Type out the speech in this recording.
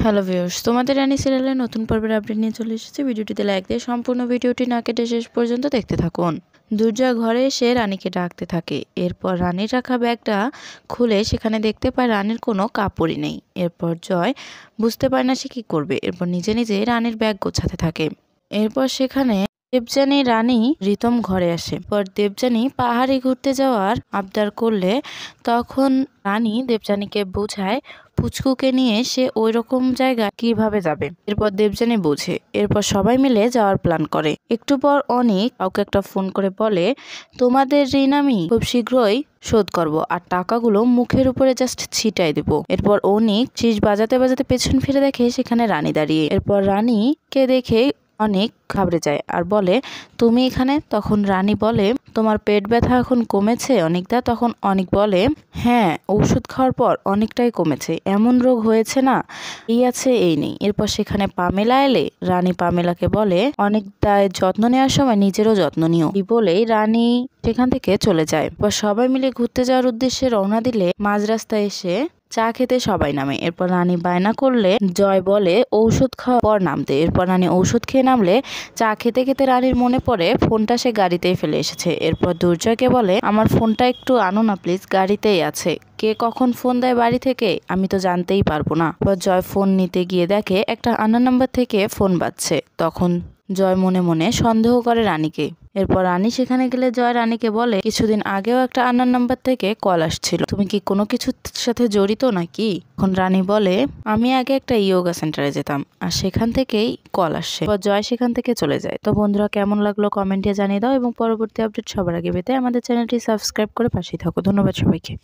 Hello viewers, তোমাদের রানী সিরিয়ালের নতুন পর্বের আপডেট নিয়ে চলে এসেছে। ভিডিওটিতে লাইক দিয়ে সম্পূর্ণ ভিডিওটি না কেটে শেষ পর্যন্ত দেখতে থাকুন। দুর্জয় ঘরে এসে রানীকে ডাকতে থাকে। এরপর রানীর রাখা ব্যাগটা খুলে সেখানে দেখতে পায় রানীর কোনো কাপড়ই নেই। এরপর জয় বুঝতে পারে না সে কী করবে। এরপর নিজে নিজে রানীর ব্যাগ গোছাতে থাকে। এরপর সেখানে দেবযানী রানী রিতম ঘরে আসে। পর দেবযানী পাহাড়ে ঘুরতে যাওয়ার আবদার করলে তখন রানী দেবযানীকে বোঝায় পুচকুকে নিয়ে সে ওই রকম জায়গায় কিভাবে যাবে। এরপর দেবযানী বোঝে। এরপর সবাই মিলে যাওয়ার প্ল্যান করে। একটু পর অনিক কাউকে একটা ফোন করে বলে, তোমাদের ঋণ আমি খুব শীঘ্রই শোধ করব, আর টাকাগুলো মুখের উপরে জাস্ট ছিটাই দেবো। এরপর অনিক শীষ বাজাতে বাজাতে পেছন ফিরে দেখে সেখানে রানী দাঁড়িয়ে। এরপর রানীকে দেখে অনেক ঘাবড়ে যায় আর বলে, তুমি এখানে? তখন রানী বলে, তোমার পেট ব্যথা এখন কমেছে অনিকদা? তখন অনিক বলে, হ্যাঁ, ঔষধ খাওয়ার পর অনেকটাই কমেছে। এমন রোগ হয়েছে না, এই আছে এই নেই। এরপর সেখানে পামেলা এলে রানী পামেলাকে বলে, অনেকদায় যত্ন নেওয়ার সময় নিজেরও যত্ন নিও। এই বলেই রানী সেখান থেকে চলে যায়। এরপর সবাই মিলে ঘুরতে যাওয়ার উদ্দেশ্যে রওনা দিলে মাঝ রাস্তায় এসে চা খেতে সবাই নামে। এরপর রানী বায়না করলে জয় বলে ঔষধ খাওয়ার পর নামতে। এরপর রানী ঔষধ খেয়ে নামলে চা খেতে খেতে রানীর মনে পড়ে ফোনটা সে গাড়িতেই ফেলে এসেছে। এরপর দুর্জয়কে বলে, আমার ফোনটা একটু আনো না প্লিজ, গাড়িতেই আছে। কে কখন ফোন দেয় বাড়ি থেকে আমি তো জানতেই পারবো না। এরপর জয় ফোন নিতে গিয়ে দেখে একটা আননোন নাম্বার থেকে ফোন বাজছে। তখন জয় মনে মনে সন্দেহ করে রানীকে। এরপর রানী সেখানে গেলে জয় রানীকে বলে, কিছুদিন আগেও একটা আননোন নাম্বার থেকে কল আসছিল, তুমি কি কোনো কিছুর সাথে জড়িত নাকি? এখন রানী বলে, আমি আগে একটা ইয়োগা সেন্টারে যেতাম আর সেখান থেকেই কল আসছে। জয় সেখান থেকে চলে যায়। তো বন্ধুরা, কেমন লাগলো কমেন্টে জানিয়ে দাও এবং পরবর্তী আপডেট সবার আগে পেতে আমাদের চ্যানেলটি সাবস্ক্রাইব করে পাশেই থাকো। ধন্যবাদ সবাইকে।